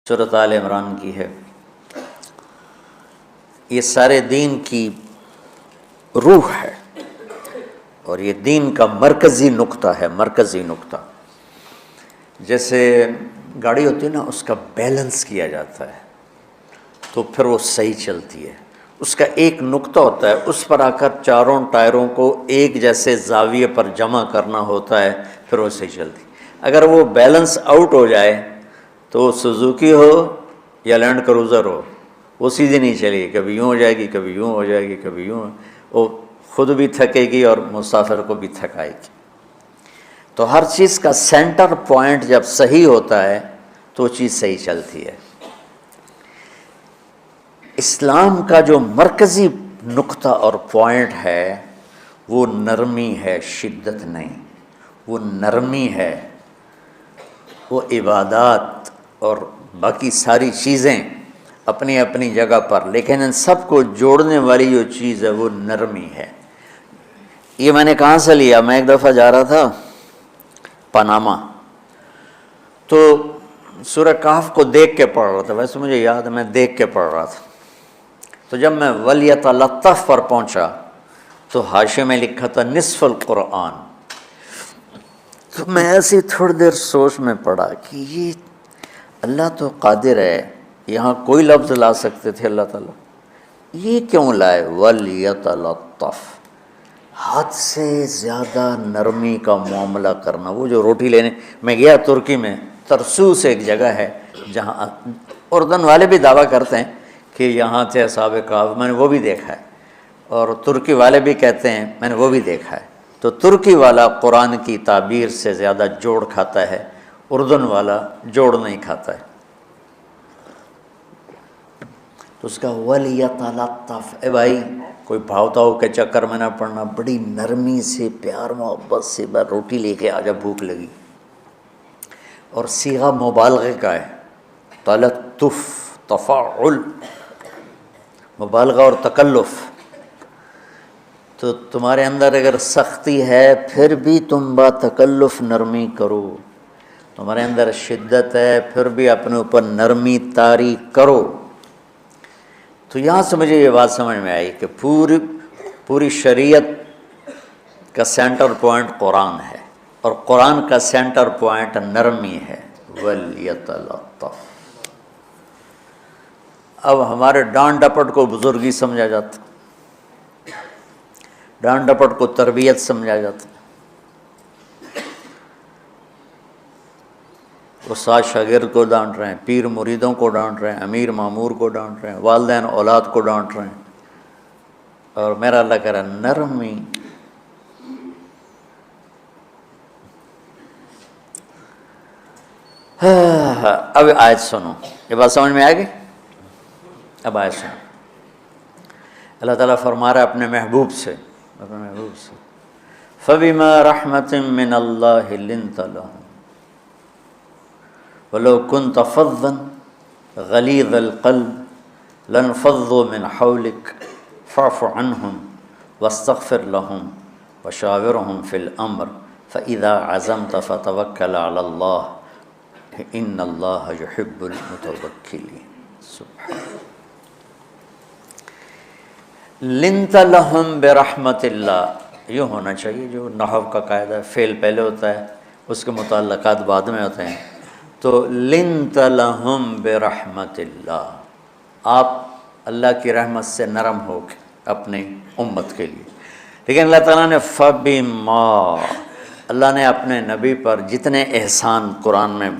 سورۃ آل عمران کی ہے۔ یہ سارے دین کی روح ہے اور یہ دین کا مرکزی نقطہ ہے، مرکزی نقطہ۔ جیسے گاڑی ہوتی ہے نا، اس کا بیلنس کیا جاتا ہے تو پھر وہ صحیح چلتی ہے۔ اس کا ایک نقطہ ہوتا ہے، اس پر آ کر چاروں ٹائروں کو ایک جیسے زاویے پر جمع کرنا ہوتا ہے، پھر وہ صحیح چلتی ہے۔ اگر وہ بیلنس آؤٹ ہو جائے تو سوزوکی ہو یا لینڈ کروزر ہو، وہ سیدھی نہیں چلے گی، کبھی یوں ہو جائے گی، کبھی یوں ہو جائے گی، کبھی یوں، وہ خود بھی تھکے گی اور مسافر کو بھی تھکائے گی۔ تو ہر چیز کا سینٹر پوائنٹ جب صحیح ہوتا ہے تو وہ چیز صحیح چلتی ہے۔ اسلام کا جو مرکزی نقطہ اور پوائنٹ ہے وہ نرمی ہے، شدت نہیں، وہ نرمی ہے۔ وہ عبادات اور باقی ساری چیزیں اپنی اپنی جگہ پر، لیکن ان سب کو جوڑنے والی جو چیز ہے وہ نرمی ہے۔ یہ میں نے کہاں سے لیا؟ میں ایک دفعہ جا رہا تھا پاناما، تو سورہ کہف کو دیکھ کے پڑھ رہا تھا، ویسے مجھے یاد ہے میں دیکھ کے پڑھ رہا تھا۔ تو جب میں وَلْيَتَلَطَّفْ پر پہنچا تو حاشیے میں لکھا تھا نصف القرآن۔ تو میں ایسی تھوڑی دیر سوچ میں پڑا کہ یہ اللہ تو قادر ہے، یہاں کوئی لفظ لا سکتے تھے اللہ تعالیٰ، یہ کیوں لائے؟ وَلْيَتَلَطَّفْ، حد سے زیادہ نرمی کا معاملہ کرنا۔ وہ جو روٹی لینے میں گیا ترکی میں، ترسوس ایک جگہ ہے جہاں اردن والے بھی دعویٰ کرتے ہیں کہ یہاں تھے اصحاب کہف، میں نے وہ بھی دیکھا ہے، اور ترکی والے بھی کہتے ہیں میں نے وہ بھی دیکھا ہے۔ تو ترکی والا قرآن کی تعبیر سے زیادہ جوڑ کھاتا ہے، اردن والا جوڑ نہیں کھاتا ہے۔ تو اس کا وَلْيَتَلَطَّفْ، اے بھائی کوئی بھاؤ تاؤ کے چکر میں نہ پڑنا، بڑی نرمی سے پیار محبت سے بس روٹی لے کے آجا، بھوک لگی۔ اور صیغہ مبالغے کا ہے، تلطف، تفاعل، مبالغہ اور تکلف۔ تو تمہارے اندر اگر سختی ہے پھر بھی تم با تکلف نرمی کرو، تمہارے اندر شدت ہے پھر بھی اپنے اوپر نرمی طاری کرو۔ تو یہاں سے مجھے یہ بات سمجھ میں آئی کہ پوری شریعت کا سینٹر پوائنٹ قرآن ہے، اور قرآن کا سینٹر پوائنٹ نرمی ہے، وَلْيَتَلَطَّفْ۔ اب ہمارے ڈانٹ ڈپٹ کو بزرگی سمجھا جاتا، ڈانٹ ڈپٹ کو تربیت سمجھا جاتا، استاد شاگرد کو ڈانٹ رہے ہیں، پیر مریدوں کو ڈانٹ رہے ہیں، امیر مامور کو ڈانٹ رہے ہیں، والدین اولاد کو ڈانٹ رہے ہیں، اور میرا اللہ کہہ رہا ہے نرمی۔ اب آیت سنو، یہ بات سمجھ میں آ گئی؟ اب آیت سنو، اللہ تعالیٰ فرما رہا ہے اپنے محبوب سے، فَبِمَا رَحْمَةٍ مِّنَ اللَّهِ لِنْتَ لَهُمْ وَلَوْ كُنْتَ فَظًّا غَلِيظَ الْقَلْبِ لَانفَضُّوا مِنْ حَوْلِكَ فَاعْفُ عَنْهُمْ وَاسْتَغْفِرْ لَهُمْ وَشَاوِرْهُمْ فِي الْأَمْرِ فَإِذَا عَزَمْتَ فَتَوَكَّلْ عَلَى اللَّهِ إِنَّ اللَّهَ يُحِبُّ الْمُتَوَكِّلِينَ۔ سبحان لِنْتَ لَهُمْ بِرَحْمَةِ اللَّهِ، یہ ہونا چاہیے جو نحو کا قاعدہ ہے، فعل پہلے ہوتا ہے اس کے متعلقات بعد میں ہوتے ہیں۔ تو لِنْتَ لَهُمْ بِرَحْمَةِ اللَّهِ، آپ اللہ کی رحمت سے نرم ہو کے اپنی امت کے لیے۔ لیکن اللہ تعالیٰ نے فَبِمَا، اللہ نے اپنے نبی پر جتنے احسان قرآن میں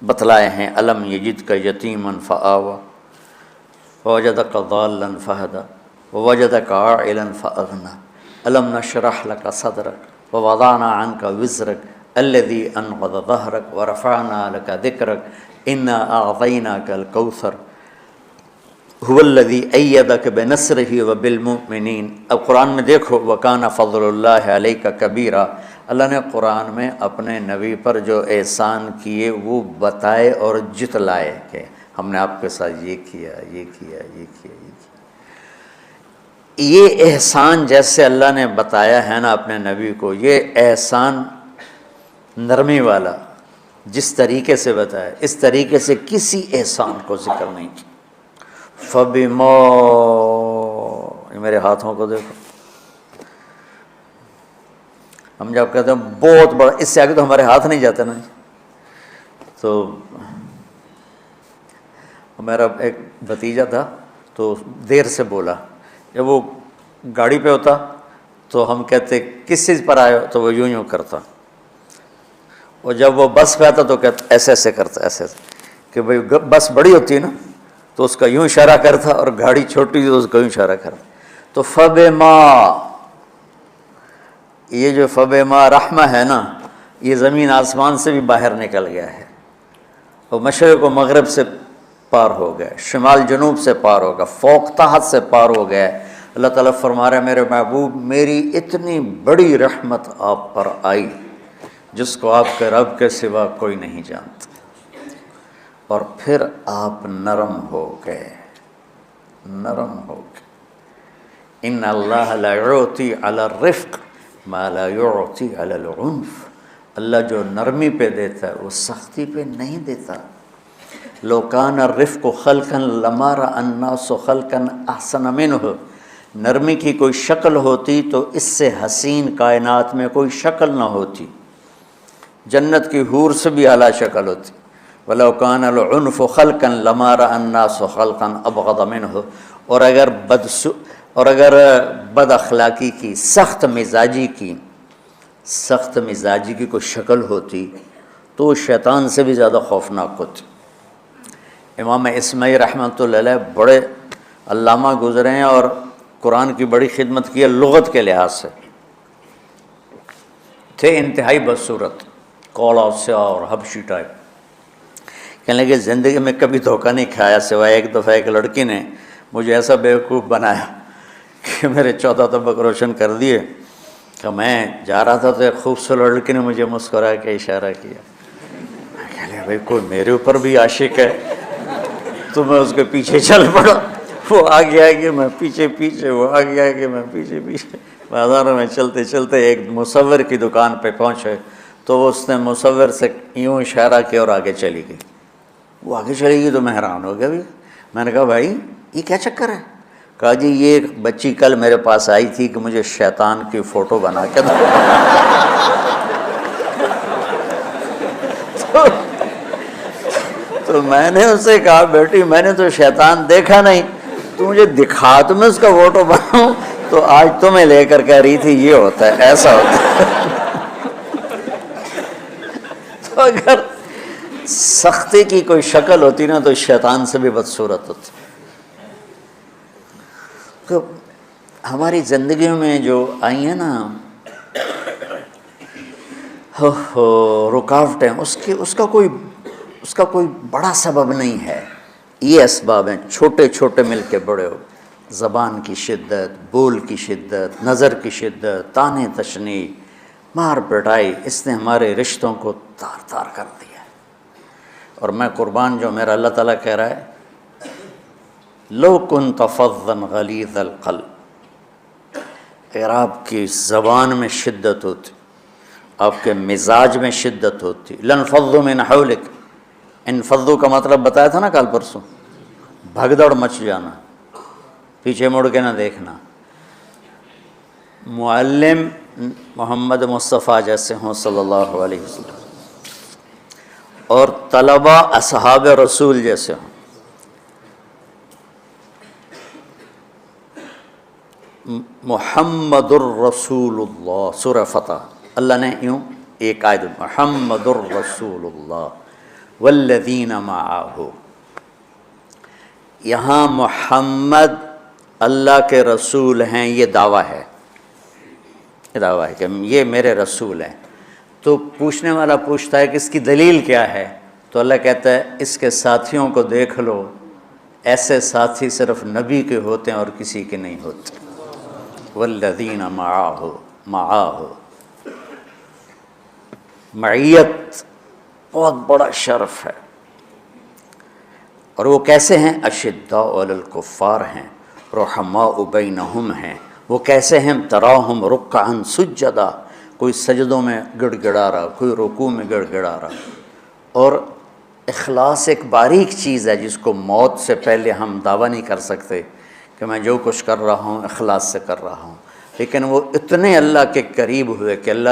بتلائے ہیں، أَلَمْ يَجِدْكَ يَتِيمًا فَآوَىٰ وَوَجَدَكَ ضَالًّا فَهَدَىٰ وَوَجَدَكَ عَائِلًا فَأَغْنَىٰ أَلَمْ نَشْرَحْ لَكَ صَدْرَكَ وَوَضَعْنَا عَنْكَ وِزْرَكَ الَّذِي أَنقَضَ ظَهْرَكَ وَرَفَعْنَا لَكَ ذِكْرَكَ إِنَّا أَعْطَيْنَاكَ الْكَوْثَرَ هُوَ الَّذِي أَيَّدَكَ بِنَصْرِهِ وَبِالْمُؤْمِنِينَ۔ اب قرآن میں دیکھو وَكَانَ فَضْلُ اللَّهِ عَلَيْكَ كَبِيرًا، اللہ نے قرآن میں اپنے نبی پر جو احسان کیے وہ بتائے اور جتلائے کہ ہم نے آپ کے ساتھ یہ کیا، یہ کیا، یہ کیا، یہ کیا۔ یہ احسان جیسے اللہ نے بتایا ہے نا اپنے نبی کو، یہ احسان نرمی والا، جس طریقے سے بتایا اس طریقے سے کسی احسان کو ذکر نہیں کیا۔ فَبِمَا، یہ میرے ہاتھوں کو دیکھو، ہم جب کہتے ہیں بہت بڑا، اس سے آگے تو ہمارے ہاتھ نہیں جاتے نا۔ تو میرا ایک بھتیجا تھا تو دیر سے بولا، جب وہ گاڑی پہ ہوتا تو ہم کہتے کس چیز پر آئے ہو، تو وہ یوں یوں کرتا، اور جب وہ بس پہ آتا تو کہتا ایسے ایسے کرتا، ایسے ایسے، کہ بھئی بس بڑی ہوتی ہے نا تو اس کا یوں اشارہ کرتا، اور گاڑی چھوٹی تھی تو اس کا یوں اشارہ کرتا۔ تو فَبِمَا، یہ جو فَبِمَا رحمہ ہے نا، یہ زمین آسمان سے بھی باہر نکل گیا ہے، اور مشرق و مغرب سے پار ہو گیا، شمال جنوب سے پار ہو گیا، فوق تحت سے پار ہو گیا۔ اللہ تعالیٰ فرما رہا ہے میرے محبوب میری اتنی بڑی رحمت آپ پر آئی جس کو آپ کے رب کے سوا کوئی نہیں جانتا، اور پھر آپ نرم ہو گئے، نرم ہو گئے۔ ان اللہ لا یعطی علی الرفق ما لا یعطی علی العنف، اللہ جو نرمی پہ دیتا ہے وہ سختی پہ نہیں دیتا۔ لو کان الرفق خلقا لما رأى الناس خلقا احسن منہ، نرمی کی کوئی شکل ہوتی تو اس سے حسین کائنات میں کوئی شکل نہ ہوتی، جنت کی حور سے بھی اعلیٰ شکل ہوتی۔ وَلَوْ كَانَ الْعُنْفُ خَلْقًا لَمَا رَأَى النَّاسُ خَلْقًا أَبْغَضَ مِنْهُ، اور اگر بد اخلاقی کی، سخت مزاجی کی کوئی شکل ہوتی تو وہ شیطان سے بھی زیادہ خوفناک ہوتی۔ امام اسماعیل رحمۃ اللہ علیہ بڑے علامہ گزرے ہیں اور قرآن کی بڑی خدمت کی ہے لغت کے لحاظ سے، تھے انتہائی بدصورت، کوڑا سیاہ اور حبشی ٹائپ۔ کہنے لگے زندگی میں کبھی دھوکہ نہیں کھایا سوائے ایک دفعہ ایک لڑکی نے مجھے ایسا بیوقوف بنایا کہ میرے 14 طبق روشن کر دیے، کہ میں جا رہا تھا تو ایک خوبصورت لڑکی نے مجھے مسکرا کے اشارہ کیا، میں کہہ لیا بھائی کوئی میرے اوپر بھی عاشق ہے، تو میں اس کے پیچھے چل پڑا، وہ آگے آگے میں پیچھے پیچھے، وہ آگے آگے میں پیچھے پیچھے، بازاروں میں چلتے چلتے ایک مصور کی دکان پہ پہنچے تو اس نے مصور سے یوں اشارہ کیا اور آگے چلی گئی۔ وہ آگے چلی گئی تو میں حیران ہو گیا بھی، میں نے کہا بھائی یہ کیا چکر ہے؟ کہا جی یہ ایک بچی کل میرے پاس آئی تھی کہ مجھے شیطان کی فوٹو بنا کے دو۔ تو میں نے اس سے کہا بیٹی میں نے تو شیطان دیکھا نہیں، تو مجھے دکھا تو میں اس کا فوٹو بناؤں، تو آج تمہیں لے کر کہہ رہی تھی یہ ہوتا ہے ایسا ہوتا ہے۔ تو اگر سختی کی کوئی شکل ہوتی نا تو شیطان سے بھی بدصورت ہوتی۔ تو ہماری زندگیوں میں جو آئی ہیں نا رکاوٹیں، اس کا کوئی بڑا سبب نہیں ہے، یہ اسباب ہیں چھوٹے چھوٹے مل کے بڑے ہو، زبان کی شدت، بول کی شدت، نظر کی شدت، طعنے تشنیع، مار پٹائی، اس نے ہمارے رشتوں کو تار تار کر دیا۔ اور میں قربان جو میرا اللہ تعالیٰ کہہ رہا ہے لو کنت فظا غلیظ القلب، اگر آپ کی زبان میں شدت ہوتی، آپ کے مزاج میں شدت ہوتی، لانفضوا من حولک، انفضوا کا مطلب بتایا تھا نا کل پرسوں، بھگدڑ مچ جانا، پیچھے مڑ کے نہ دیکھنا۔ معلم محمد مصطفیٰ جیسے ہوں صلی اللہ علیہ وسلم، اور طلبہ اصحاب رسول جیسے ہوں، محمد الرسول اللہ، سورہ فتح اللہ نے یوں ایک آیت محمد الرسول اللہ والذین معہ، یہاں محمد اللہ کے رسول ہیں، یہ دعویٰ ہے، یہ دعویٰ ہے کہ یہ میرے رسول ہیں۔ تو پوچھنے والا پوچھتا ہے کہ اس کی دلیل کیا ہے، تو اللہ کہتا ہے اس کے ساتھیوں کو دیکھ لو، ایسے ساتھی صرف نبی کے ہوتے ہیں اور کسی کے نہیں ہوتے۔ والذین معہ، معیت بہت بڑا شرف ہے۔ اور وہ کیسے ہیں؟ اشداء علی الکفار ہیں، رحماء بینہم ہیں۔ وہ کیسے ہیں؟ تراہم رکعا سجدا، کوئی سجدوں میں گڑ گڑا رہا، کوئی رکوع میں گڑ گڑا رہا، اور اخلاص ایک باریک چیز ہے جس کو موت سے پہلے ہم دعویٰ نہیں کر سکتے کہ میں جو کچھ کر رہا ہوں اخلاص سے کر رہا ہوں، لیکن وہ اتنے اللہ کے قریب ہوئے کہ اللہ